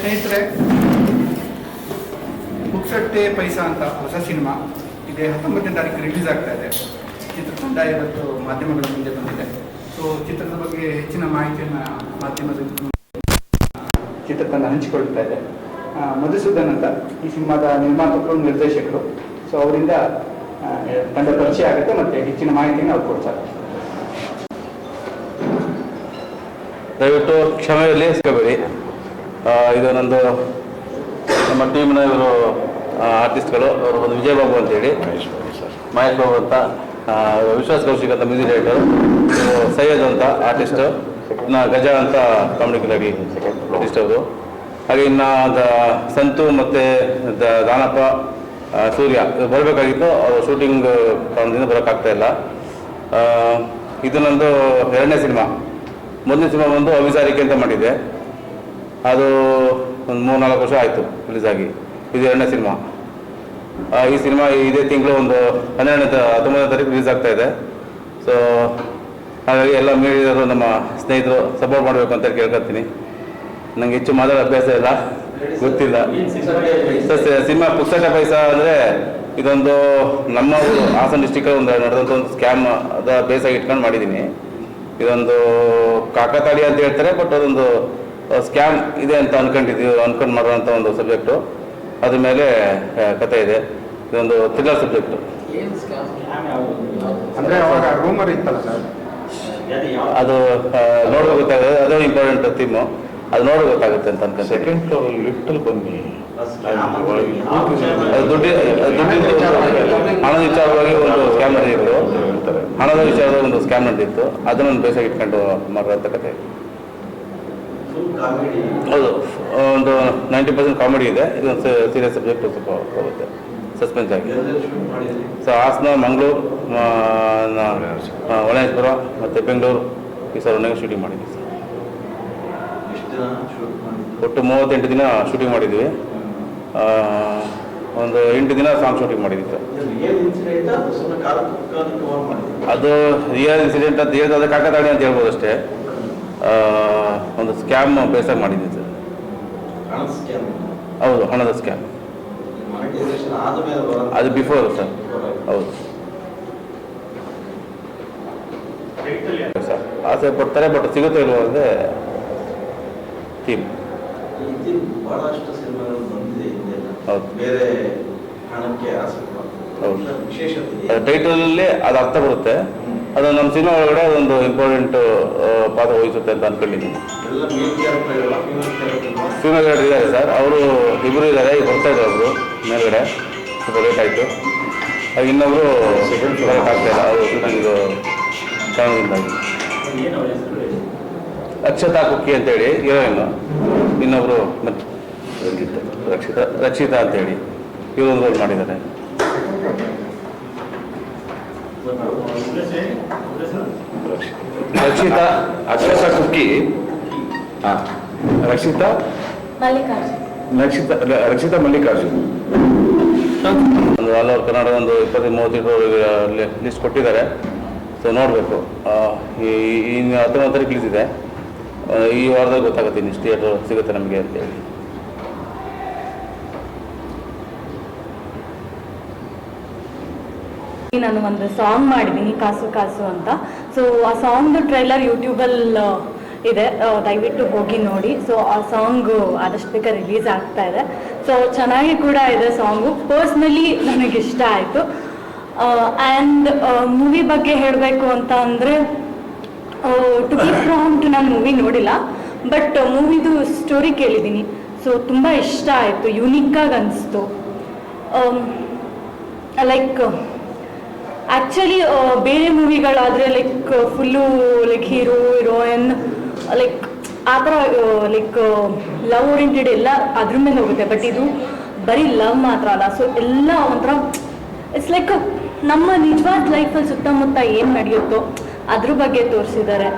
ಸ್ನೇಹಿತರೆ, ಪುಕ್ಸಟ್ಟೆ ಪೈಸಾ ಅಂತ ಹೊಸ ಸಿನಿಮಾ ಇದೆ 19ನೇ ತಾರೀಕು ರಿಲೀಸ್ ಆಗ್ತಾ ಇದೆ. ಚಿತ್ರತಂಡ ಇವತ್ತು ಮಾಧ್ಯಮಗಳ ಮುಂದೆ ಬಂದಿದೆ. ಸೊ ಚಿತ್ರದ ಬಗ್ಗೆ ಹೆಚ್ಚಿನ ಮಾಹಿತಿಯನ್ನು ಮಾಧ್ಯಮದ ಚಿತ್ರತಂಡ ಹಂಚಿಕೊಳ್ತಾ ಇದೆ. ಮಧುಸೂದನ್ ಅಂತ ಈ ಸಿನಿಮಾದ ನಿರ್ಮಾಪಕರು, ನಿರ್ದೇಶಕರು. ಸೊ ಅವರಿಂದ ತಂಡ ಪರಿಚಯ ಆಗುತ್ತೆ ಮತ್ತು ಹೆಚ್ಚಿನ ಮಾಹಿತಿಯನ್ನು ಅವ್ರು ಕೊಡ್ತಾರೆ. ದಯವಿಟ್ಟು ಕ್ಷಮೆಯಲ್ಲಿ ಸಿಗಬೇಡಿ. ಇದು ನಂದು ನಮ್ಮ ಟೀಮ್ನ ಇವರು ಆರ್ಟಿಸ್ಟ್ಗಳು. ಅವರು ಒಂದು ವಿಜಯ್ ಬಾಬು ಅಂತೇಳಿ, ಮಹೇಶ್ ಬಾಬು ಅಂತ, ವಿಶ್ವಾಸ್ ಕೌಶಿಕ್ ಅಂತ ಮ್ಯೂಸಿಕ್ ಡೈರೆಕ್ಟರ್, ಸೈಯದ್ ಅಂತ ಆರ್ಟಿಸ್ಟು, ಇನ್ನು ಗಜ ಅಂತ ಕಾಮಿಡಿ ಕಿಲಾಡಿ ಆರ್ಟಿಸ್ಟ್ ಅವರು. ಹಾಗೆ ಇನ್ನು ಸಂತು ಮತ್ತು ದಾನಪ್ಪ, ಸೂರ್ಯ ಬರಬೇಕಾಗಿತ್ತು. ಅವರು ಶೂಟಿಂಗ್ ಕಾರಣದಿಂದ ಬರೋಕ್ಕಾಗ್ತಾ ಇಲ್ಲ. ಇದು ನಂದು 2ನೇ ಸಿನಿಮಾ. ಮೊದಲನೇ ಸಿನಿಮಾ ಬಂದು ಅವಿಸಾರಿಕೆ ಅಂತ ಮಾಡಿದ್ದೆ. ಅದು ಒಂದು 3-4 ವರ್ಷ ಆಯಿತು ರಿಲೀಸ್ ಆಗಿ. ಇದು 2ನೇ ಸಿನಿಮಾ. ಈ ಸಿನಿಮಾ ಇದೇ ತಿಂಗಳು ಒಂದು 19ನೇ ತಾರೀಕು ರಿಲೀಸ್ ಆಗ್ತಾ ಇದೆ. ಸೊ ಹಾಗಾಗಿ ಎಲ್ಲ ಮೀಡಿಯಾದವರು, ನಮ್ಮ ಸ್ನೇಹಿತರು ಸಪೋರ್ಟ್ ಮಾಡಬೇಕು ಅಂತ ಕೇಳ್ಕೊತೀನಿ. ನನಗೆ ಹೆಚ್ಚು ಮಾತಾಡೋ ಅಭ್ಯಾಸ ಇಲ್ಲ, ಗೊತ್ತಿಲ್ಲ. ಸಿನಿಮಾ ಪುಕ್ಸಟ್ಟೆ ಪೈಸಾ ಅಂದರೆ ಇದೊಂದು ನಮ್ಮ ಹಾಸನ ಡಿಸ್ಟಿಕ್ ಒಂದು ನಡೆದಂಥ ಒಂದು ಸ್ಕ್ಯಾಮ್ ಅದ ಬೇಸಾಗಿ ಇಟ್ಕೊಂಡು ಮಾಡಿದ್ದೀನಿ. ಇದೊಂದು ಕಾಕತಾಳಿ ಅಂತ ಹೇಳ್ತಾರೆ, ಬಟ್ ಅದೊಂದು ಸ್ಕ್ಯಾಮ್ ಇದೆ ಅಂತ ಅನ್ಕೊಂಡು ಮಾಡುವಂಥ ಒಂದು ಸಬ್ಜೆಕ್ಟು. ಅದ್ರ ಮೇಲೆ ಕಥೆ ಇದೆ. ಇದೊಂದು ಥ್ರಿಲ್ಲರ್ ಸಬ್ಜೆಕ್ಟು. ಅದು ನೋಡೋ ಗೊತ್ತಾಗುತ್ತೆ. ಅದು ಇಂಪಾರ್ಟೆಂಟ್ ಥೀಮು. ಅದು ನೋಡೋ ಗೊತ್ತಾಗುತ್ತೆ ಅಂತ ಅನ್ಕೊಂಡು. ಸೆಕೆಂಡ್ ಫ್ಲೋರ್ ಲಿಫ್ಟಲ್ಲಿ ಬನ್ನಿ. ಹಣದ ವಿಚಾರವಾಗಿ ಒಂದು ಸ್ಕ್ಯಾಮ್ ನಡೆದಿತ್ತು. ಹಣದ ವಿಚಾರವಾಗಿ ಒಂದು ಸ್ಕ್ಯಾಮ್ ನಡೆದಿತ್ತು. ಅದನ್ನು ಬೇಸಾಗಿ ಇಟ್ಕೊಂಡು ಮಾಡುವಂಥ ಕಥೆ. ಹೌದು, ಒಂದು 90% ಕಾಮಿಡಿ ಇದೆ. ಇದೊಂದು ಸೀರಿಯಸ್ ಸಬ್ಜೆಕ್ಟ್ ಸ್ವಲ್ಪ ಹೋಗುತ್ತೆ, ಸಸ್ಪೆನ್ಸ್ ಆಗಿ. ಸೊ ಹಾಸನ, ಮಂಗಳೂರು, ಹೊಳೆನರಸೀಪುರ ಮತ್ತು ಬೆಂಗಳೂರು ಈ ಸರ್ ಶೂಟಿಂಗ್ ಮಾಡಿದ್ವಿ ಸರ್. ಒಟ್ಟು 38 ದಿನ ಶೂಟಿಂಗ್ ಮಾಡಿದ್ವಿ. ಒಂದು 8 ದಿನ ಸಾಂಗ್ ಶೂಟಿಂಗ್ ಮಾಡಿದ್ವಿ ಸರ್. ಅದು ರಿಯಲ್ ಇನ್ಸಿಡೆಂಟ್ ಅಂತ ಹೇಳಿದ್ರೆ ಅದು ಕಾಕತಾಳಿ ಅಂತ ಹೇಳ್ಬೋದು ಅಷ್ಟೇ. ಒಂದು ಸ್ಕ್ಯಾಮ್ ಬೇಸಾಗಿ ಮಾಡಿದ್ವಿ ಸರ್. ಹೌದು, ಹಣದ ಸ್ಕ್ಯಾಮ್. ಅದು ಬಿಫೋರ್ ಸರ್. ಹೌದು ಸರ್. ಆಸೆ ಪಡ್ತಾರೆ, ಬಟ್ ಸಿಗುತ್ತೆ ಇಲ್ವ ಅಂದರೆ ಥೀಮ್. ಹೌದು, ಹೌದು. ಟೈಟಲಲ್ಲಿ ಅದು ಅರ್ಥ ಬರುತ್ತೆ. ಅದು ನಮ್ಮ ಸಿನಿಮಾ ಒಳಗಡೆ ಒಂದು ಇಂಪಾರ್ಟೆಂಟ್ ಪಾತ್ರ ವಹಿಸುತ್ತೆ ಅಂತ ಅನ್ಕೊಂಡಿದ್ದೀನಿ. ಫೀಮೇಲ್ ಕ್ಯಾರೆಕ್ಟರ್ ಇದ್ದಾರೆ ಸರ್. ಅವರು ಇಬ್ಬರು ಇದ್ದಾರೆ. ಈಗ ಬರ್ತಾ ಇದ್ದಾರೆ ಒಬ್ಬರು ಮೇಲ್ಗಡೆ, ಸ್ವಲ್ಪ ಲೇಟ್ ಆಯಿತು. ಹಾಗೆ ಇನ್ನೊಬ್ಬರು ಬರೋಕ್ಕಾಗ್ತಾಯಿಲ್ಲ, ಅವರು ಶೂಟಿಂಗ್ ಕಾರಣದಿಂದಾಗಿ. ಅಕ್ಷತಾ ಕುಕ್ಕಿ ಅಂತೇಳಿ ಹೀರೋಯಿನ್ನು, ಇನ್ನೊಬ್ಬರು ರಕ್ಷಿತಾ ಅಂತೇಳಿ ಇವರೊಂದು ರೋಲ್ ಮಾಡಿದ್ದಾರೆ. ರಕ್ಷಿತಾ, ಅಕ್ಷತಾ ಕುಕ್ಕಿ, ರಕ್ಷಿತಾ ಮಲ್ಲಿಕಾರ್ಜುನ್. ಒಂದು ಆಲ್ ಓವರ್ ಕರ್ನಾಟಕ ಒಂದು 20-30 ಲಿಸ್ಟ್ ಕೊಟ್ಟಿದ್ದಾರೆ. ಸೊ ನೋಡಬೇಕು. ಇನ್ನು 19ನೇ ತಾರೀಕು ರಿಲೀಸ್ ಇದೆ. ಈ ವಾರದಲ್ಲಿ ಗೊತ್ತಾಗುತ್ತೆ ಇನ್ನು ಥಿಯೇಟರ್ ಸಿಗುತ್ತೆ ನಮಗೆ ಅಂತೇಳಿ. ನಾನು ಒಂದು ಸಾಂಗ್ ಮಾಡಿದ್ದೀನಿ, ಕಾಸು ಕಾಸು ಅಂತ. ಸೊ ಆ ಸಾಂಗ್ದು ಟ್ರೈಲರ್ ಯೂಟ್ಯೂಬಲ್ಲಿ ಇದೆ, ದಯವಿಟ್ಟು ಹೋಗಿ ನೋಡಿ. ಸೊ ಆ ಸಾಂಗು ಆದಷ್ಟು ಬೇಗ ರಿಲೀಸ್ ಆಗ್ತಾ ಇದೆ. ಸೊ ಚೆನ್ನಾಗಿ ಕೂಡ ಇದೆ ಸಾಂಗು. ಪರ್ಸ್ನಲಿ ನನಗಿಷ್ಟ ಆಯಿತು. ಆ್ಯಂಡ್ ಮೂವಿ ಬಗ್ಗೆ ಹೇಳಬೇಕು ಅಂತ ಅಂದರೆ, ಟು ಬಿ ಪ್ರಾಂಪ್ಟ್ ನಾನು ಮೂವಿ ನೋಡಿಲ್ಲ, ಬಟ್ ಮೂವಿದು ಸ್ಟೋರಿ ಕೇಳಿದ್ದೀನಿ. ಸೊ ತುಂಬ ಇಷ್ಟ ಆಯಿತು, ಯುನೀಕಾಗಿ ಅನಿಸ್ತು. ಲೈಕ್ ಆ್ಯಕ್ಚುಲಿ ಬೇರೆ ಮೂವಿಗಳಾದರೆ like full like heroine like ಆ ಥರ ಲೈಕ್ ಲವ್ ಓರಿಯೆಂಟೆಡ್ ಎಲ್ಲ ಅದ್ರ ಮೇಲೆ ಹೋಗುತ್ತೆ. ಬಟ್ ಇದು ಬರೀ ಲವ್ ಮಾತ್ರ ಅಲ್ಲ. ಸೊ ಎಲ್ಲ ಒಂಥರ ಇಟ್ಸ್ ಲೈಕ್ ನಮ್ಮ ನಿಜವಾದ ಲೈಫಲ್ಲಿ ಸುತ್ತಮುತ್ತ ಏನು ನಡೆಯುತ್ತೋ ಅದ್ರ ಬಗ್ಗೆ ತೋರಿಸಿದ್ದಾರೆ.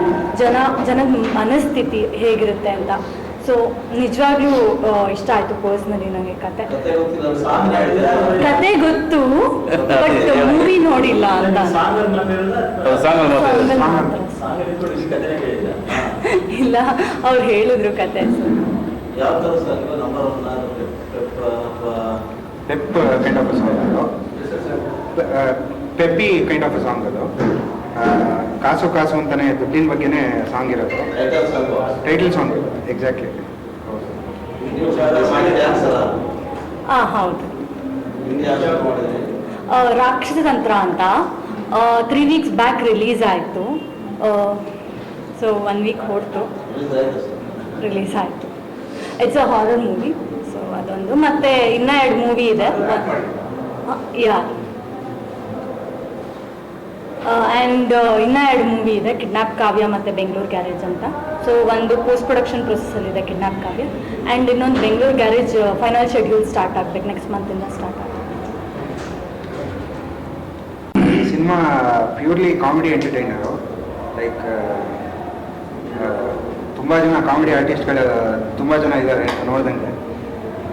ಜನದ ಮನಸ್ಥಿತಿ ಹೇಗಿರುತ್ತೆ ಅಂತ. ಸೊ ನಿಜವಾಗ್ಲೂ ಇಷ್ಟ ಆಯಿತು ಪರ್ಸ್ನಲಿ ನನಗೆ. ಕತೆ ಗೊತ್ತು, ಬಟ್ ಮೂವಿ ನೋಡಿಲ್ಲ ಅಂತ. ಇಲ್ಲ, ಅವ್ರು ಹೇಳಿದ್ರು ಕತೆ. ಯಾವ ಥರ ಸಾಂಗ್ ನಂಬರ್ ಒನ್ ಅಥವಾ ಪೆಪ್ ಕೈಂಡ್ ಆಫ್ ಸಾಂಗ್ ಅದು, ಪೆಪ್ಪಿ ಕೈಂಡ್ ಆಫ್ ಸಾಂಗ್ ಅದು. ಕಾಸು ಕಾಸು ಅಂತಾನೆ ದುಡ್ಡಿನ ಬಗ್ಗೆನೇ ಸಾಂಗ್ ಇರೋದು, title song. Title song exactly. ನೀವು ಮಾಡಿ ಡ್ಯಾನ್ಸ್ ಅಲ್ಲ, ಹೌದು. ಹಿಂದಿ ಯಾವ ಮಾಡಿದ್ರಿ? ರಾಕ್ಷಸ ತಂತ್ರ ಅಂತ 3 weeks ಬ್ಯಾಕ್ ರಿಲೀಸ್ ಆಯಿತು. ಸೊ 1 week ಹೊರತು ರಿಲೀಸ್ ಆಯಿತು. It's a horror movie. So ಅದೊಂದು, ಮತ್ತೆ ಇನ್ನೂ 2 ಮೂವಿ ಇದೆ. ಯಾ ಆ್ಯಂಡ್ ಇನ್ನೂ 2 ಮೂವಿ ಇದೆ, ಕಿಡ್ನಾಪ್ ಕಾವ್ಯ ಮತ್ತು ಬೆಂಗಳೂರು ಗ್ಯಾರೇಜ್ ಅಂತ. ಸೊ ಒಂದು ಪೋಸ್ಟ್ ಪ್ರೊಡಕ್ಷನ್ ಪ್ರೊಸೆಸ್ಸಲ್ಲಿದೆ ಕಿಡ್ನಾಪ್ ಕಾವ್ಯ, ಆ್ಯಂಡ್ ಇನ್ನೊಂದು Bengaluru garage final schedule start ಆಗಬೇಕು, ನೆಕ್ಸ್ಟ್ ಮಂತಿಂದ ಸ್ಟಾರ್ಟ್ ಆಗುತ್ತೆ. ಈ cinema purely comedy entertainer. Like ತುಂಬ ಜನ ಕಾಮಿಡಿ ಆರ್ಟಿಸ್ಟ್ಗಳು ತುಂಬ ಜನ ಇದ್ದಾರೆ ನೋಡ್ದಂಗೆ.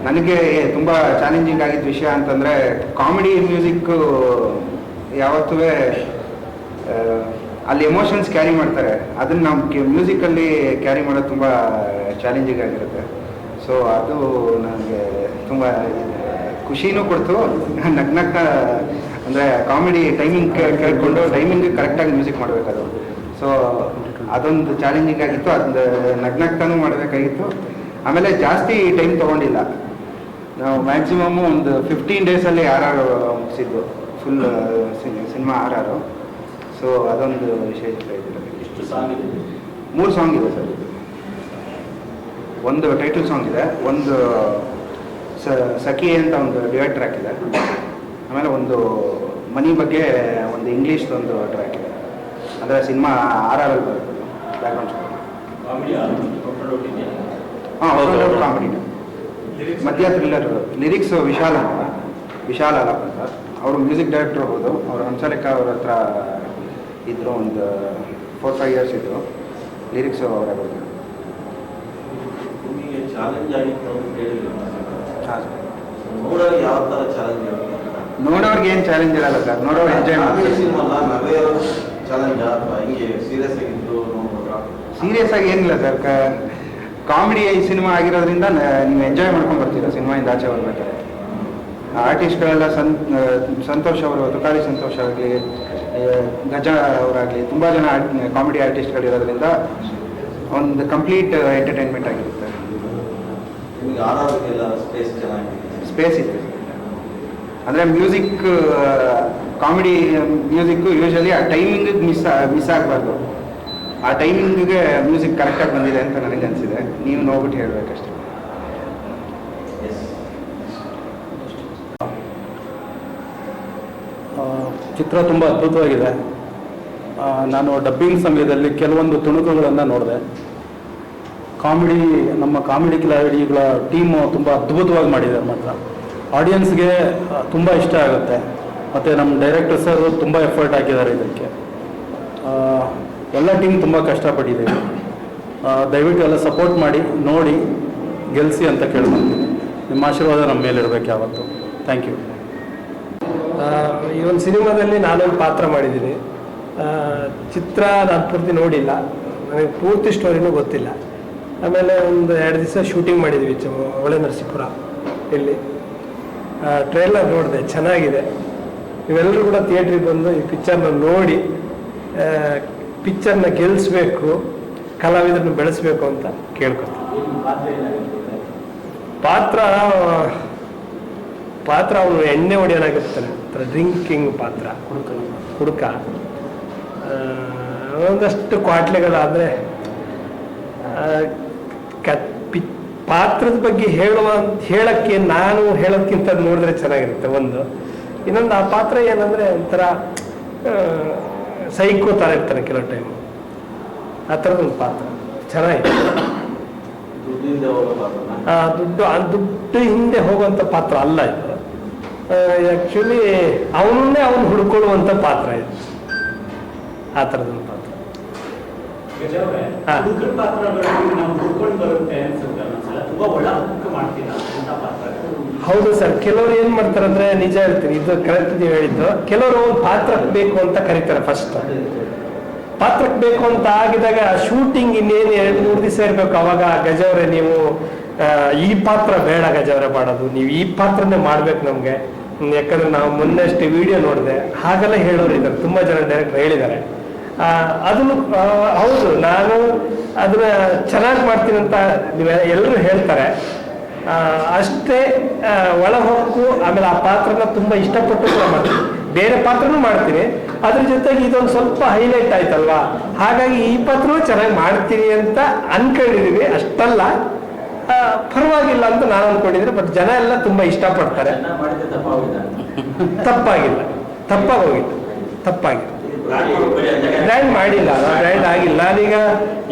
ನನಗೆ ತುಂಬ ಚಾಲೆಂಜಿಂಗ್ ಆಗಿದ್ದ ವಿಷಯ ಅಂತಂದರೆ, ಕಾಮಿಡಿ ಮ್ಯೂಸಿಕ್ಕು ಯಾವತ್ತೂ ಅಲ್ಲಿ ಎಮೋಷನ್ಸ್ ಕ್ಯಾರಿ ಮಾಡ್ತಾರೆ, ಅದನ್ನು ನಾವು ಮ್ಯೂಸಿಕಲ್ಲಿ ಕ್ಯಾರಿ ಮಾಡೋದು ತುಂಬ ಚಾಲೆಂಜಿಂಗ್ ಆಗಿರುತ್ತೆ. ಸೊ ಅದು ನನಗೆ ತುಂಬ ಖುಷಿನೂ ಕೊಡ್ತು, ನಗ್ನಕ್ಕ. ಅಂದರೆ ಕಾಮಿಡಿ ಟೈಮಿಂಗ್ ಕೇಳಿಕೊಂಡು ಟೈಮಿಂಗ್ ಕರೆಕ್ಟಾಗಿ ಮ್ಯೂಸಿಕ್ ಮಾಡಬೇಕದು. ಸೊ ಅದೊಂದು ಚಾಲೆಂಜಿಂಗ್ ಆಗಿತ್ತು, ಅದೊಂದು ನಗ್ನಕ್ಕೂ ಮಾಡಬೇಕಾಗಿತ್ತು. ಆಮೇಲೆ ಜಾಸ್ತಿ ಟೈಮ್ ತೊಗೊಂಡಿಲ್ಲ, ನಾವು ಮ್ಯಾಕ್ಸಿಮಮ್ಮು ಒಂದು 15 ಡೇಸಲ್ಲಿ RR ಮುಗಿಸಿದ್ದು, ಫುಲ್ ಸಿನಿಮಾ RR. ಸೊ ಅದೊಂದು ವಿಶೇಷ ಇದೆ. ಎಷ್ಟು ಸಾಂಗ್ ಇದೆ? 3 ಸಾಂಗ್ ಇದೆ ಸರ್. ಒಂದು ಟೈಟಲ್ ಸಾಂಗ್ ಇದೆ, ಒಂದು ಸಖಿ ಅಂತ ಒಂದು ಡ್ಯುಯೆಟ್ ಟ್ರ್ಯಾಕ್ ಇದೆ, ಆಮೇಲೆ ಒಂದು ಮನಿ ಬಗ್ಗೆ ಒಂದು ಇಂಗ್ಲೀಷ್ದು ಒಂದು ಟ್ರ್ಯಾಕ್ ಇದೆ. ಅಂದರೆ ಸಿನಿಮಾ RR ಬರುತ್ತೆ ಬ್ಯಾಕ್ಗ್ರೌಂಡ್ ಸ್ಕೋರ್. ಕಾಮಿಡಿ ಕಾಮಿಡಿ, ಮಧ್ಯ ಥ್ರಿಲ್ಲರ್. ಲಿರಿಕ್ಸ್ ವಿಶಾಲ್ ಅಲಪ್ ಅಂತ, ಅವರು ಮ್ಯೂಸಿಕ್ ಡೈರೆಕ್ಟರ್ ಹೌದು. ಅವರು ಹಂಸಲೇಖ ಅವ್ರ ಹತ್ರ ಇದ್ದರು, ಒಂದು 4-5 years ಇದ್ದರು. ಲಿರಿಕ್ಸು ಅವರೇ ಬರ್ತಾರೆ. ನಿಮಗೆ ಚಾಲೆಂಜ್ ಆಗಿತ್ತು ಅಂತ ಹೇಳಿದ್ರು. ಹಾಂ ಸರ್. ನೋಡೋರು ಯಾವ ಥರ ಚಾಲೆಂಜ್ ಆಗುತ್ತೆ? ನೋಡೋರ್ಗೆ ಏನು ಚಾಲೆಂಜ್ ಇರಲ್ಲ ಸರ್, ನೋಡೋರು ಎಂಜಾಯ್ ಮಾಡ್ತಾರೆ. ನವೆಯೋ ಚಾಲೆಂಜ್ ಅಥವಾ ಹಿಂಗೆ ಸೀರಿಯಸ್ ಆಗಿದ್ದು ನೋಡ್ಬೋದಾ? ಸೀರಿಯಸ್ ಆಗಿ ಏನಿಲ್ಲ ಸರ್, ಕಾಮಿಡಿ ಸಿನಿಮಾ ಆಗಿರೋದ್ರಿಂದ ನೀವು ಎಂಜಾಯ್ ಮಾಡ್ಕೊಂಡು ಬರ್ತೀರಾ ಸಿನಿಮಾಯಿಂದ ಆಚೆ ಬರ್ಬೇಕಾದ್ರೆ. ಆರ್ಟಿಸ್ಟ್ಗಳೆಲ್ಲ ಸಂತೋಷ್ ಅವರು, ತುಕಾಲಿ ಸಂತೋಷ್ ಆಗಲಿ, ಗಜ ಅವರಾಗಲಿ, ತುಂಬ ಜನ ಕಾಮಿಡಿ ಆರ್ಟಿಸ್ಟ್ಗಳಿರೋದ್ರಿಂದ ಒಂದು ಕಂಪ್ಲೀಟ್ ಎಂಟರ್ಟೈನ್ಮೆಂಟ್ ಆಗಿರುತ್ತೆ. ನಿಮಗೆ ಆರೋಗ್ಯಕ್ಕೆಲ್ಲ ಸ್ಪೇಸ್ ಚೆನ್ನಾಗಿದೆ? ಸ್ಪೇಸ್ ಇದೆ. ಅಂದರೆ ಮ್ಯೂಸಿಕ್, ಕಾಮಿಡಿ ಮ್ಯೂಸಿಕ್ಕು ಯೂಶಲಿ ಆ ಟೈಮಿಂಗಿಗೆ ಮಿಸ್ ಆಗಬಾರ್ದು. ಆ ಟೈಮಿಂಗಿಗೆ ಮ್ಯೂಸಿಕ್ ಕರೆಕ್ಟಾಗಿ ಬಂದಿದೆ ಅಂತ ನನಗೆ ಅನಿಸಿದೆ. ನೀವು ನೋಡ್ಬಿಟ್ಟು ಹೇಳಬೇಕಷ್ಟೇ. ಚಿತ್ರ ತುಂಬ ಅದ್ಭುತವಾಗಿದೆ. ನಾನು ಡಬ್ಬಿಂಗ್ ಸಮಯದಲ್ಲಿ ಕೆಲವೊಂದು ತುಣುಕುಗಳನ್ನು ನೋಡಿದೆ. ನಮ್ಮ ಕಾಮಿಡಿ ಕಿಲಾಡಿಗಳ ಟೀಮು ತುಂಬ ಅದ್ಭುತವಾಗಿ ಮಾಡಿದ್ದಾರೆ. ಮಾತ್ರ ಆಡಿಯನ್ಸ್ಗೆ ತುಂಬ ಇಷ್ಟ ಆಗುತ್ತೆ. ಮತ್ತು ನಮ್ಮ ಡೈರೆಕ್ಟರ್ ಸರ್ ತುಂಬ ಎಫರ್ಟ್ ಹಾಕಿದ್ದಾರೆ ಇದಕ್ಕೆ. ಎಲ್ಲ ಟೀಮ್ ತುಂಬ ಕಷ್ಟಪಟ್ಟಿದ್ದೀವಿ. ದಯವಿಟ್ಟು ಎಲ್ಲ ಸಪೋರ್ಟ್ ಮಾಡಿ, ನೋಡಿ, ಗೆಲ್ಲಿಸಿ ಅಂತ ಕೇಳ್ಕೊಳ್ತೀನಿ. ನಿಮ್ಮ ಆಶೀರ್ವಾದ ನಮ್ಮ ಮೇಲಿರಬೇಕು ಯಾವತ್ತು. Thank you. ಈ ಒಂದು ಸಿನಿಮಾದಲ್ಲಿ ನಾನೊಂದು ಪಾತ್ರ ಮಾಡಿದ್ದೀನಿ. ಚಿತ್ರ ನಾನು ಪೂರ್ತಿ ನೋಡಿಲ್ಲ, ನನಗೆ ಪೂರ್ತಿ ಸ್ಟೋರಿನೂ ಗೊತ್ತಿಲ್ಲ. ಆಮೇಲೆ ಒಂದು 2 ದಿವಸ ಶೂಟಿಂಗ್ ಮಾಡಿದ್ವಿ ಹೊಳೆ ನರಸೀಪುರ ಇಲ್ಲಿ. ಟ್ರೈಲರ್ ನೋಡಿದೆ, ಚೆನ್ನಾಗಿದೆ. ನೀವೆಲ್ಲರೂ ಕೂಡ ಥಿಯೇಟ್ರಿಗೆ ಬಂದು ಈ ಪಿಕ್ಚರ್ನ ನೋಡಿ ಪಿಕ್ಚರ್ನ ಗೆಲ್ಲಿಸ್ಬೇಕು, ಕಲಾವಿದರನ್ನು ಬೆಳೆಸಬೇಕು ಅಂತ ಕೇಳ್ಕೊತೀನಿ. ಪಾತ್ರ ಅವನು ಎಣ್ಣೆ ಹೊಡೆಯೋನಾಗಿರ್ತಾನೆ, ಡ್ರಿಂಕಿಂಗ್ ಪಾತ್ರ, ಹುಡುಕ. ಒಂದಷ್ಟು ಕ್ವಾಟ್ಲೆಗಳಾದರೆ ಪಾತ್ರದ ಬಗ್ಗೆ ಹೇಳಕ್ಕೆ ನಾನು ಹೇಳೋದಕ್ಕಿಂತ ನೋಡಿದ್ರೆ ಚೆನ್ನಾಗಿರುತ್ತೆ ಒಂದು. ಇನ್ನೊಂದು ಆ ಪಾತ್ರ ಏನಂದರೆ ಒಂಥರ ಸೈಕೋ ಥರ ಇರ್ತಾನೆ ಕೆಲವು ಟೈಮು. ಆ ಥರದೊಂದು ಪಾತ್ರ ಚೆನ್ನಾಗಿದೆ. ದುಡ್ಡು ಹಿಂದೆ ಹೋಗುವಂಥ ಪಾತ್ರ ಅಲ್ಲ ಇದು. ಆ್ಯಕ್ಚುಲಿ ಅವನನ್ನೇ ಅವನು ಹುಡ್ಕೊಳ್ಳುವಂಥ ಪಾತ್ರ ಇದು, ಆ ಥರದೊಂದು ಪಾತ್ರ. ಹೌದು ಸರ್, ಕೆಲವರು ಏನ್ ಮಾಡ್ತಾರಂದ್ರೆ, ನಿಜ ಹೇಳ್ತೀನಿ, ಇದು ಕರೆಕ್ಟ್ ನೀವು ಹೇಳಿದ್ದು. ಕೆಲವರು ಒಂದು ಪಾತ್ರಕ್ಕೆ ಬೇಕು ಅಂತ ಕರೀತಾರೆ. ಫಸ್ಟ್ ಪಾತ್ರಕ್ಕೆ ಬೇಕು ಅಂತ ಆಗಿದಾಗ ಶೂಟಿಂಗ್ ಇನ್ನೇನು 2-3 ದಿವಸ ಇರಬೇಕು. ಅವಾಗ ಗಜವ್ರೆ ನೀವು ಈ ಪಾತ್ರ ಬೇಡ ಗಜವರ ಮಾಡೋದು, ನೀವು ಈ ಪಾತ್ರನೇ ಮಾಡ್ಬೇಕು ನಮಗೆ, ಯಾಕಂದ್ರೆ ನಾವು ಮೊನ್ನೆಷ್ಟು ವಿಡಿಯೋ ನೋಡಿದೆ, ಹಾಗೆಲ್ಲ ಹೇಳೋರು ಇದ್ದಾರೆ, ತುಂಬ ಜನ ಡೈರೆಕ್ಟರ್ ಹೇಳಿದ್ದಾರೆ. ಅದನ್ನು ಹೌದು, ನಾನು ಅದನ್ನ ಚೆನ್ನಾಗಿ ಮಾಡ್ತೀನಿ ಅಂತ ಎಲ್ಲರೂ ಹೇಳ್ತಾರೆ. ಅಷ್ಟೇ ಒಳ ಹೊಕ್ಕು, ಆಮೇಲೆ ಆ ಪಾತ್ರನ ತುಂಬ ಇಷ್ಟಪಟ್ಟು ಕೂಡ ಮಾಡ್ತೀನಿ. ಬೇರೆ ಪಾತ್ರನೂ ಮಾಡ್ತೀನಿ, ಅದ್ರ ಜೊತೆಗೆ ಇದೊಂದು ಸ್ವಲ್ಪ ಹೈಲೈಟ್ ಆಯ್ತಲ್ವಾ, ಹಾಗಾಗಿ ಈ ಪಾತ್ರನೂ ಚೆನ್ನಾಗಿ ಮಾಡ್ತೀನಿ ಅಂತ ಅನ್ಕೊಂಡಿದೀವಿ. ಅಷ್ಟಲ್ಲ, ಪರವಾಗಿಲ್ಲ ಅಂತ ನಾನು ಅನ್ಕೊಂಡಿದ್ರೆ, ಬಟ್ ಜನ ಎಲ್ಲ ತುಂಬ ಇಷ್ಟಪಡ್ತಾರೆ. ತಪ್ಪಾಗಿಲ್ಲ, ತಪ್ಪಾಗಿಲ್ಲ. ಬ್ರ್ಯಾಂಡ್ ಮಾಡಿಲ್ಲ, ಬ್ರ್ಯಾಂಡ್ ಆಗಿಲ್ಲ. ನಾನೀಗ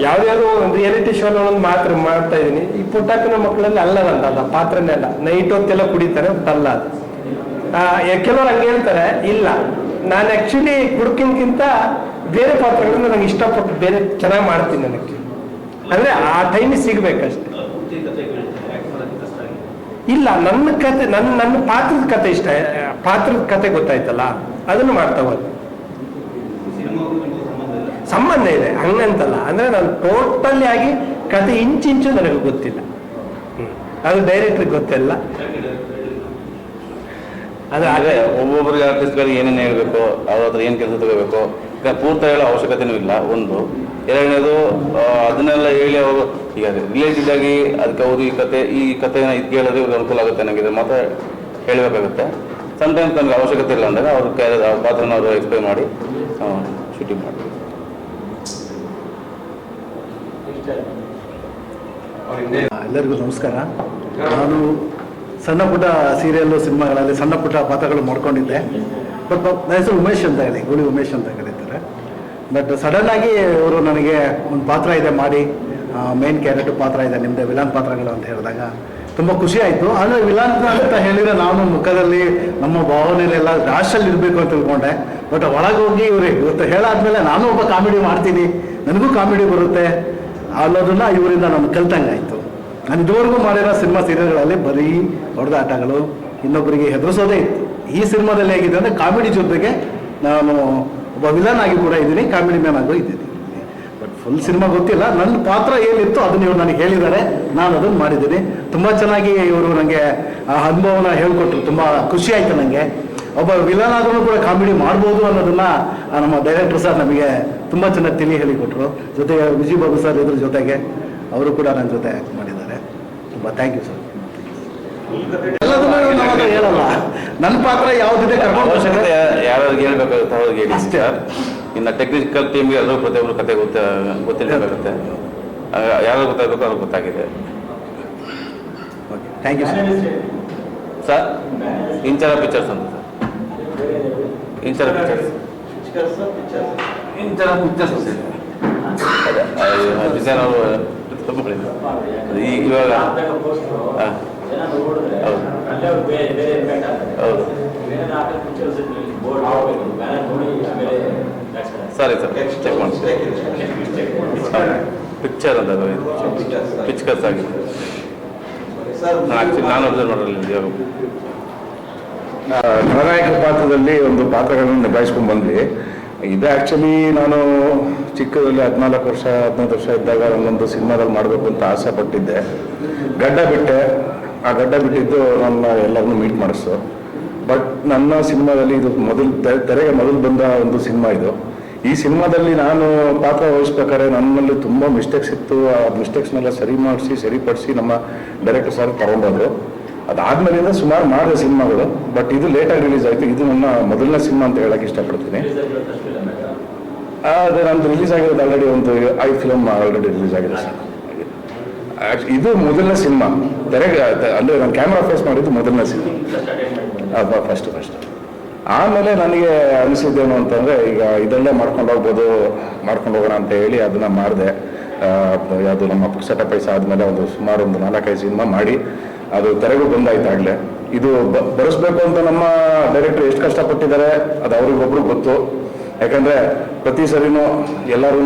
ಯಾವ್ದಾದ್ರು ಒಂದು ರಿಯಾಲಿಟಿ ಶೋ ಒಂದು ಮಾತ್ರ ಮಾಡ್ತಾ ಇದ್ದೀನಿ. ಈ ಪುಟ್ಟಾಕನ ಮಕ್ಕಳಲ್ಲಿ ಅಲ್ಲ ನಂದಲ್ಲ, ಪಾತ್ರನೇ ಅಲ್ಲ. ನೈಟ್ ಹೊತ್ತೆಲ್ಲ ಕುಡಿತಾರೆ, ಅಲ್ಲ ಅದು. ಕೆಲವರು ಹಂಗೆ ಹೇಳ್ತಾರೆ, ಇಲ್ಲ ನಾನು ಆಕ್ಚುಲಿ ಕುಡುಕಿನ್ಕಿಂತ ಬೇರೆ ಪಾತ್ರಗಳನ್ನ ನನಗೆ ಇಷ್ಟಪಟ್ಟು ಬೇರೆ ಚೆನ್ನಾಗಿ ಮಾಡ್ತೀನಿ. ನನಗೆ ಅಂದ್ರೆ ಆ ಟೈಮಿಗೆ ಸಿಗ್ಬೇಕಷ್ಟೆ. ಇಲ್ಲ, ನನ್ನ ಕತೆ, ನನ್ನ ಪಾತ್ರದ ಕತೆ ಇಷ್ಟ, ಪಾತ್ರದ ಕತೆ ಗೊತ್ತಾಯ್ತಲ್ಲ, ಅದನ್ನು ಮಾಡ್ತಾ ಹೋದೆ. ಸಂಬಂಧ ಇದೆ ಹಂಗಂತಲ್ಲ, ಅಂದ್ರೆ ನಾನು ಟೋಟಲಿ ಆಗಿ ಕತೆ ಇಂಚಿಂಚು ನನಗೆ ಗೊತ್ತಿಲ್ಲ, ಅದು ಡೈರೆಕ್ಟ್ರಿಗೆ ಗೊತ್ತಿಲ್ಲ. ಅದೇ ಒಬ್ಬೊಬ್ಬರಿಗೆ ಆರ್ಟಿಸ್ಟ್ಗಳಿಗೆ ಏನೇನು ಹೇಳ್ಬೇಕು, ಅವ್ರ ಹತ್ರ ಏನು ಕೆಲಸ ತಗೋಬೇಕು, ಪೂರ್ತಿ ಹೇಳೋ ಅವಶ್ಯಕತೆನೂ ಇಲ್ಲ. ಒಂದು ಎರಡನೇದು, ಅದನ್ನೆಲ್ಲ ಹೇಳಿ ಅವರು ಈಗ ರಿಲೇಟೆಡ್ ಆಗಿ ಅದಕ್ಕೆ ಅವರು ಈ ಕಥೆನ ಇದು ಕೇಳಿದ್ರೆ ಇವ್ರಿಗೆ ಅನುಕೂಲ ಆಗುತ್ತೆ ನನಗೆ ಮಾತ್ರ ಹೇಳಬೇಕಾಗುತ್ತೆ. ಸಮ್ಟೈಮ್ಸ್ ನನಗೆ ಅವಶ್ಯಕತೆ ಇಲ್ಲ ಅಂದಾಗ ಅವ್ರ ಪಾತ್ರನ ಅವರು ಎಕ್ಸ್ಪ್ಲೈನ್ ಮಾಡಿ ಶೂಟಿಂಗ್ ಮಾಡಿ. ಎಲ್ಲರಿಗೂ ನಮಸ್ಕಾರ. ನಾನು ಸಣ್ಣ ಪುಟ್ಟ ಸೀರಿಯಲ್ಲು, ಸಿನಿಮಾಗಳಲ್ಲಿ ಸಣ್ಣ ಪುಟ್ಟ ಪಾತ್ರಗಳು ಮಾಡ್ಕೊಂಡಿದ್ದೆ. ಬಟ್ ನನ್ನ ಹೆಸರು ಉಮೇಶ್ ಅಂತ ಹೇಳಿ, ಗುಳಿ ಉಮೇಶ್ ಅಂತ ಕರೀತಾರೆ. ಬಟ್ ಸಡನ್ನಾಗಿ ಅವರು ನನಗೆ ಒಂದು ಪಾತ್ರ ಇದೆ ಮಾಡಿ, ಮೇನ್ ಕ್ಯಾರೆಕ್ಟರ್ ಪಾತ್ರ ಇದೆ ನಿಮ್ಮದೇ, ವಿಲನ್ ಪಾತ್ರಗಳು ಅಂತ ಹೇಳಿದಾಗ ತುಂಬ ಖುಷಿ ಆಯಿತು. ಆದರೆ ವಿಲನ್ ಅಂತ ಹೇಳಿದರೆ ನಾನು ಮುಖದಲ್ಲಿ ನಮ್ಮ ಭಾವನೆಯಲ್ಲೆಲ್ಲ ರಾಶಲ್ಲಿ ಇರಬೇಕು ಅಂತ ತಿಳ್ಕೊಂಡೆ. ಬಟ್ ಒಳಗೆ ಹೋಗಿ ಇವತ್ತು ಹೇಳಾದ್ಮೇಲೆ ನಾನು ಒಬ್ಬ ಕಾಮಿಡಿ ಮಾಡ್ತೀನಿ, ನನಗೂ ಕಾಮಿಡಿ ಬರುತ್ತೆ ಅನ್ನೋದನ್ನ ಇವರಿಂದ ನಾನು ಕಲ್ತಂಗಾಯಿತು. ನಾನು ಇದುವರೆಗೂ ಮಾಡಿರೋ ಸಿನಿಮಾ ಸೀರಿಯಲ್ಗಳಲ್ಲಿ ಬರೀ ಹೊಡೆದಾಟಗಳು, ಇನ್ನೊಬ್ಬರಿಗೆ ಹೆದರಿಸೋದೇ ಇತ್ತು. ಈ ಸಿನಿಮಾದಲ್ಲಿ ಹೇಗಿದೆ ಅಂದರೆ ಕಾಮಿಡಿ ಜೊತೆಗೆ ನಾನು ಒಬ್ಬ ವಿಲನ್ ಆಗಿ ಕೂಡ ಇದ್ದೀನಿ, ಕಾಮಿಡಿ ಮ್ಯಾನ್ ಆಗೋ ಇದ್ದೀನಿ. ಬಟ್ ಫುಲ್ ಸಿನಿಮಾ ಗೊತ್ತಿಲ್ಲ, ನನ್ನ ಪಾತ್ರ ಏನಿತ್ತು ಅದನ್ನು ಇವರು ನನಗೆ ಹೇಳಿದ್ದಾರೆ, ನಾನು ಅದನ್ನು ಮಾಡಿದ್ದೀನಿ. ತುಂಬ ಚೆನ್ನಾಗಿ ಇವರು ನನಗೆ ಆ ಅನುಭವನ ಹೇಳ್ಕೊಟ್ರು, ತುಂಬ ಖುಷಿ ಆಯಿತು ನನಗೆ. ಒಬ್ಬ ವಿಲನ್ ಆದ್ರೂ ಕೂಡ ಕಾಮಿಡಿ ಮಾಡ್ಬೋದು ಅನ್ನೋದನ್ನ ನಮ್ಮ ಡೈರೆಕ್ಟರ್ ಸರ್ ನಮಗೆ ತುಂಬ ಚೆನ್ನಾಗಿ ತಿಳಿ ಹೇಳಿಕೊಟ್ರು. ಜೊತೆಗೆ ವಿಜಯ್ ಬಾಬು ಸರ್ ಇದ್ರ ಜೊತೆಗೆ ಅವರು ಕೂಡ ನನ್ನ ಜೊತೆ ಆ್ಯಕ್ಟ್ ಮಾಡಿದ್ದಾರೆ. ತುಂಬ ಥ್ಯಾಂಕ್ ಯು ಸರ್. ಎಲ್ಲದನ್ನೂ ನಾವು ಹೇಳಲ್ಲ, ನನ್ನ ಪಾತ್ರ ಯಾವುದಿದೆ ಅವಶ್ಯಕತೆ ಯಾರಿಗೆ ಹೇಳ್ಬೇಕಾಗುತ್ತೆ ಅವ್ರಿಗೆ ಹೇಳಿ ಅಷ್ಟೇ. ಇನ್ನು ಟೆಕ್ನಿಕಲ್ ಟೀಮ್ಗೆ ಎಲ್ಲರೂ ಪ್ರತಿಯೊಬ್ಬರು ಕತೆ ಗೊತ್ತಿರಬೇಕಾಗುತ್ತೆ. ಯಾರು ಗೊತ್ತಾಗಬೇಕು ಅವ್ರಿಗೆ ಗೊತ್ತಾಗಿದೆ. Okay, thank you sir. Inchara pictures ಅಂತ ಸರ್, ಇಂಚರ ಪಿಕ್ಚರ್ಸ್ ಡಿಸೈನ್ ಅವರು ಇವಾಗ ಹೌದು ಸರಿ ಸರ್, ಚೆಕ್ ಮಾಡಿ. ಪಿಕ್ಚರ್ ಅಂತ ಪಿಕ್ಚರ್ಸ್ ಆಗಿದೆ. ಆ್ಯಕ್ಚುಲಿ ನಾನು ಅಬ್ಸರ್ವ್ ಮಾಡಲಿಲ್ಲ. ಖಳನಾಯಕ ಪಾತ್ರದಲ್ಲಿ ಒಂದು ಪಾತ್ರಗಳನ್ನು ನಿಭಾಯಿಸ್ಕೊಂಡು ಬಂದ್ವಿ. ಇದು ಆ್ಯಕ್ಚುಲಿ ನಾನು ಚಿಕ್ಕದಲ್ಲಿ 14 ವರ್ಷ 15 ವರ್ಷ ಇದ್ದಾಗ ಒಂದೊಂದು ಸಿನಿಮಾದಲ್ಲಿ ಮಾಡಬೇಕು ಅಂತ ಆಸೆ ಪಟ್ಟಿದ್ದೆ. ಗಡ್ಡ ಬಿಟ್ಟೆ. ಆ ಗಡ್ಡ ಬಿಟ್ಟಿದ್ದು ನನ್ನ ಎಲ್ಲರನ್ನೂ ಮೀಟ್ ಮಾಡಿಸ್ತು. ಬಟ್ ನನ್ನ ಸಿನಿಮಾದಲ್ಲಿ ಇದು ತೆರೆಗೆ ಮೊದಲು ಬಂದ ಒಂದು ಸಿನಿಮಾ ಇದು. ಈ ಸಿನಿಮಾದಲ್ಲಿ ನಾನು ಪಾತ್ರ ವಹಿಸ್ಬೇಕಾದ್ರೆ ನನ್ನಲ್ಲಿ ತುಂಬ ಮಿಸ್ಟೇಕ್ಸ್ ಇತ್ತು. ಆ ಮಿಸ್ಟೇಕ್ಸ್ನೆಲ್ಲ ಸರಿಪಡಿಸಿ ನಮ್ಮ ಡೈರೆಕ್ಟರ್ ಸರ್ ತಗೊಂಡೋದ್ರು. ಅದಾದ್ಮೇಲಿಂದ ಸುಮಾರು ಮಾಡಿದೆ ಸಿನಿಮಾಗಳು. ಬಟ್ ಇದು ಲೇಟಾಗಿ ರಿಲೀಸ್ ಆಯಿತು. ಇದು ನನ್ನ ಮೊದಲನೇ ಸಿನಿಮಾ ಅಂತ ಹೇಳಕ್ಕೆ ಇಷ್ಟಪಡ್ತೀನಿ. ಅದೇ ನಂದು ರಿಲೀಸ್ ಆಗಿರೋದು ಆಲ್ರೆಡಿ ಒಂದು 5 ಫಿಲಮ್ ಆಲ್ರೆಡಿ ರಿಲೀಸ್ ಆಗಿದೆ ಸರ್. ಇದು ಮೊದಲನೇ ಸಿನಿಮಾ ತೆರೆಗೆ, ಅಂದರೆ ನಾನು ಕ್ಯಾಮ್ರಾ ಫೇಸ್ ಮಾಡಿದ್ದು ಮೊದಲನೇ ಸಿನಿಮಾ, ಫಸ್ಟ್. ಆಮೇಲೆ ನನಗೆ ಅನಿಸಿದ್ದೇನು ಅಂತಂದರೆ, ಈಗ ಇದನ್ನೇ ಮಾಡ್ಕೊಂಡು ಹೋಗೋಣ ಅಂತ ಹೇಳಿ ಅದನ್ನು ಮಾಡಿದೆ. ಅದು ನಮ್ಮ ಪುಕ್ಸಟ ಪೈಸಾ ಆದಮೇಲೆ ಸುಮಾರು ಒಂದು 4-5 ಸಿನಿಮಾ ಮಾಡಿ ಅದು ತೆರೆಗೂ ಬಂದಾಯ್ತಾಗಲೇ. ಇದು ಬರೆಸ್ಬೇಕು ಅಂತ ನಮ್ಮ ಡೈರೆಕ್ಟರ್ ಎಷ್ಟು ಕಷ್ಟಪಟ್ಟಿದ್ದಾರೆ ಅದು ಅವ್ರಿಗೊಬ್ರು ಗೊತ್ತು. ಯಾಕಂದರೆ ಪ್ರತಿ ಸರಿನೂ ಎಲ್ಲರೂ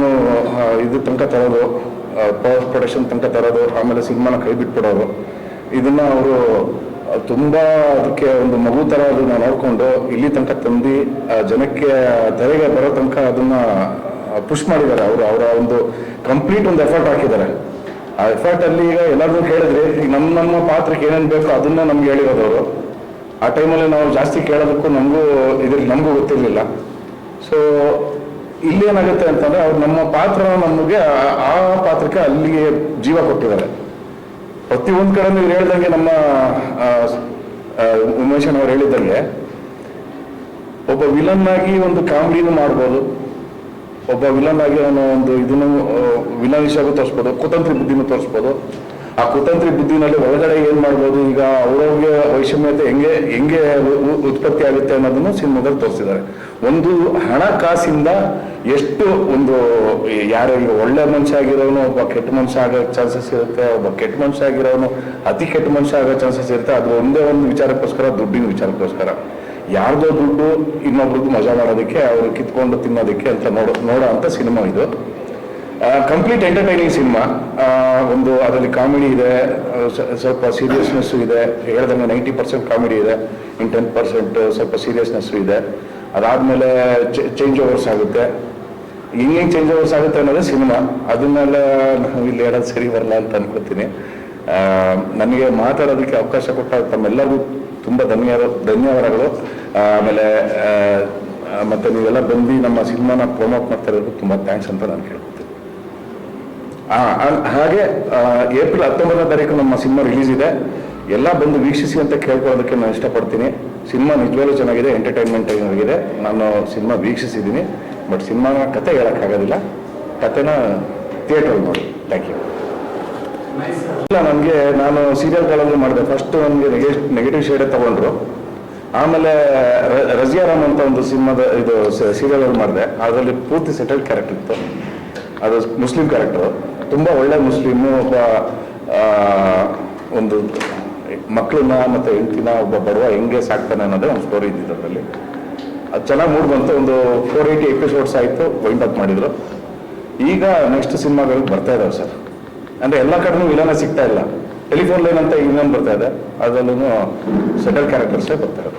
ಇದು ತನಕ ತರೋದು, ಪವರ್ ಪ್ರೊಡಕ್ಷನ್ ತನಕ ತರೋದು, ಆಮೇಲೆ ಸಿನಿಮಾನ ಕೈ ಬಿಟ್ಬಿಡೋರು. ಇದನ್ನು ಅವರು ತುಂಬ ಅದಕ್ಕೆ ಒಂದು ಮಗು ಥರ ಅದನ್ನು ನೋಡಿಕೊಂಡು ಇಲ್ಲಿ ತನಕ ತಂದು ಜನಕ್ಕೆ ತೆರೆಗೆ ಬರೋ ತನಕ ಅದನ್ನು ಪುಷ್ ಮಾಡಿದ್ದಾರೆ. ಅವರ ಒಂದು ಕಂಪ್ಲೀಟ್ ಒಂದು ಎಫರ್ಟ್ ಹಾಕಿದ್ದಾರೆ. ಆ ಎಫರ್ಟಲ್ಲಿ ಈಗ ಎಲ್ಲರೂ ಕೇಳಿದ್ರಿ, ಈಗ ನಮ್ಮ ಪಾತ್ರಕ್ಕೆ ಏನೇನು ಬೇಕೋ ಅದನ್ನ ನಮ್ಗೆ ಹೇಳಿರೋದು ಅವರು. ಆ ಟೈಮಲ್ಲಿ ನಾವು ಜಾಸ್ತಿ ಕೇಳೋದಕ್ಕೂ ನಮಗೂ ಗೊತ್ತಿರಲಿಲ್ಲ. ಸೊ ಇಲ್ಲೇನಾಗುತ್ತೆ ಅಂತಂದರೆ ಅವ್ರು ನಮ್ಮ ಪಾತ್ರ ನಮಗೆ ಆ ಪಾತ್ರಕ್ಕೆ ಅಲ್ಲಿಗೆ ಜೀವ ಕೊಟ್ಟಿದ್ದಾರೆ. ಪ್ರತಿಯೊಂದು ಕಡೆ ನೀವು ಹೇಳ್ದಂಗೆ ನಮ್ಮ ಉಮೇಶನ್ ಅವ್ರು ಹೇಳಿದಂಗೆ ಒಬ್ಬ ವಿಲನ್ ಆಗಿ ಒಂದು ಕಾಮಿಡಿನೂ ಮಾಡ್ಬೋದು, ಒಬ್ಬ ವಿಲನ್ ಆಗಿ ಅವನು ಒಂದು ಇದನ್ನು ವಿಲನಿಶ್ ಆಗಿ ತೋರಿಸ್ಬೋದು, ಕುತಂತ್ರಿ ಬುದ್ಧಿನೂ ತೋರಿಸ್ಬೋದು. ಆ ಕುತಂತ್ರಿ ಬುದ್ಧಿನಲ್ಲಿ ಒಳಗಡೆ ಏನು ಮಾಡ್ಬೋದು, ಈಗ ಅವ್ರವ್ರಿಗೆ ವೈಷಮ್ಯತೆ ಹೆಂಗೆ ಉತ್ಪತ್ತಿ ಆಗುತ್ತೆ ಅನ್ನೋದನ್ನು ಸಿನಿಮಾದಲ್ಲಿ ತೋರಿಸಿದ್ದಾರೆ. ಒಂದು ಹಣಕಾಸಿಂದ ಎಷ್ಟು ಒಂದು ಯಾರು ಈಗ ಒಳ್ಳೆ ಮನುಷ್ಯ ಆಗಿರೋನು ಒಬ್ಬ ಕೆಟ್ಟ ಮನುಷ್ಯ ಆಗೋ ಚಾನ್ಸಸ್ ಇರುತ್ತೆ, ಒಬ್ಬ ಕೆಟ್ಟ ಮನುಷ್ಯ ಆಗಿರೋನು ಅತಿ ಕೆಟ್ಟ ಮನುಷ್ಯ ಆಗೋ ಚಾನ್ಸಸ್ ಇರುತ್ತೆ. ಅದು ಒಂದೇ ಒಂದು ವಿಚಾರಕ್ಕೋಸ್ಕರ, ದುಡ್ಡಿನ ವಿಚಾರಕ್ಕೋಸ್ಕರ. ಯಾರ್ದೋ ದುಡ್ಡು ಇನ್ನೊಬ್ರದ್ದು ಮಜಾ ಮಾಡೋದಕ್ಕೆ, ಅವರು ಕಿತ್ಕೊಂಡು ತಿನ್ನೋದಕ್ಕೆ ಅಂತ ನೋಡೋ ಅಂತ ಸಿನಿಮಾ ಇದು. Complete entertaining cinema. ಒಂದು ಅದರಲ್ಲಿ ಕಾಮಿಡಿ ಇದೆ, ಸ್ವಲ್ಪ ಸೀರಿಯಸ್ನೆಸ್ಸು ಇದೆ. ಹೇಳ್ದಂಗೆ 90% ಕಾಮಿಡಿ ಇದೆ, ಇನ್ನು 10% ಸ್ವಲ್ಪ ಸೀರಿಯಸ್ನೆಸ್ಸು ಇದೆ. ಅದಾದಮೇಲೆ ಚೇಂಜ್ ಓವರ್ಸ್ ಆಗುತ್ತೆ. ಹೆಂಗೆ ಚೇಂಜ್ ಓವರ್ಸ್ ಆಗುತ್ತೆ ಅನ್ನೋದೇ ಸಿನಿಮಾ. ಅದನ್ನೆಲ್ಲ ನಾವು ಇಲ್ಲಿ ಹೇಳೋದು ಸರಿ ಬರಲ್ಲ ಅಂತ ಅನ್ಕೋತೀನಿ. ನನಗೆ ಮಾತಾಡೋದಕ್ಕೆ ಅವಕಾಶ ಕೊಟ್ಟ ತಮ್ಮೆಲ್ಲರಿಗೂ ತುಂಬ ಧನ್ಯವಾದಗಳು. ಆಮೇಲೆ ಮತ್ತೆ ನೀವೆಲ್ಲ ಬಂದು ನಮ್ಮ ಸಿನಿಮಾನ ಪ್ರಮೋಟ್ ಮಾಡ್ತಾ ಇರೋದು ತುಂಬ ಥ್ಯಾಂಕ್ಸ್ ಅಂತ ನಾನು ಕೇಳ್ಕೊತೀನಿ. ಹಾಗೆ ಏಪ್ರಿಲ್ 19ನೇ ತಾರೀಕು ನಮ್ಮ ಸಿನಿಮಾ ರಿಲೀಸ್ ಇದೆ. ಎಲ್ಲ ಬಂದು ವೀಕ್ಷಿಸಿ ಅಂತ ಕೇಳ್ಕೊಳ್ಳೋದಕ್ಕೆ ನಾನು ಇಷ್ಟಪಡ್ತೀನಿ. ಸಿನಿಮಾ ನಿಜವಾಗ್ಲೂ ಚೆನ್ನಾಗಿದೆ, ಎಂಟರ್ಟೈನ್ಮೆಂಟ್ ಆಗಿದೆ. ನಾನು ಸಿನಿಮಾ ವೀಕ್ಷಿಸಿದ್ದೀನಿ, ಬಟ್ ಸಿನಿಮಾನ ಕತೆ ಹೇಳೋಕ್ಕಾಗೋದಿಲ್ಲ. ಕತೆನ ಥಿಯೇಟ್ರಲ್ಲಿ ನೋಡಿ. Thank you. ಇಲ್ಲ, ನಾನು ಸೀರಿಯಲ್ಗಳಲ್ಲಿ ಮಾಡಿದೆ. ಫಸ್ಟ್ ನನಗೆ ನೆಗೆಟಿವ್ ಶೇಡೇ ತಗೊಂಡ್ರು. ಆಮೇಲೆ ರಜಿಯಾರಾಮ್ ಅಂತ ಒಂದು ಸಿನಿಮಾದ ಇದು ಸೀರಿಯಲ್ ಮಾಡಿದೆ. ಅದರಲ್ಲಿ ಪೂರ್ತಿ ಸೆಟಲ್ಡ್ ಕ್ಯಾರೆಕ್ಟರ್ ಇತ್ತು. ಅದು ಮುಸ್ಲಿಂ ಕ್ಯಾರೆಕ್ಟರು. ತುಂಬ ಒಳ್ಳೆ ಮುಸ್ಲಿಮು, ಒಬ್ಬ ಒಂದು ಮಕ್ಕಳನ್ನ ಮತ್ತು ಹೆಂಡತಿನ ಒಬ್ಬ ಬಡವ ಹೆಂಗೆ ಸಾಕ್ತಾನೆ ಅನ್ನೋದೇ ಒಂದು ಸ್ಟೋರಿ ಇದ್ದಿದ್ದು ಅದರಲ್ಲಿ. ಅದು ಚೆನ್ನಾಗಿ ಮೂಡ್ ಬಂತು. ಒಂದು 480 ಎಪಿಸೋಡ್ಸ್ ಆಯಿತು, ವೈಂಡ್ ಅಪ್ ಮಾಡಿದರು. ಈಗ ನೆಕ್ಸ್ಟ್ ಸಿನಿಮಾಗಳು ಬರ್ತಾ ಇದ್ದಾವೆ ಸರ್. ಅಂದರೆ ಎಲ್ಲ ಕಡೆನೂ ವಿಲನ ಸಿಗ್ತಾ ಇಲ್ಲ. ಟೆಲಿಫೋನ್ ಲೈನ್ ಅಂತ ಇನ್ನೊಂದು ಬರ್ತಾ ಇದೆ, ಅದರಲ್ಲೂ ಸೆಟಲ್ ಕ್ಯಾರೆಕ್ಟರ್ಸೇ ಬರ್ತಾ ಇರೋದು.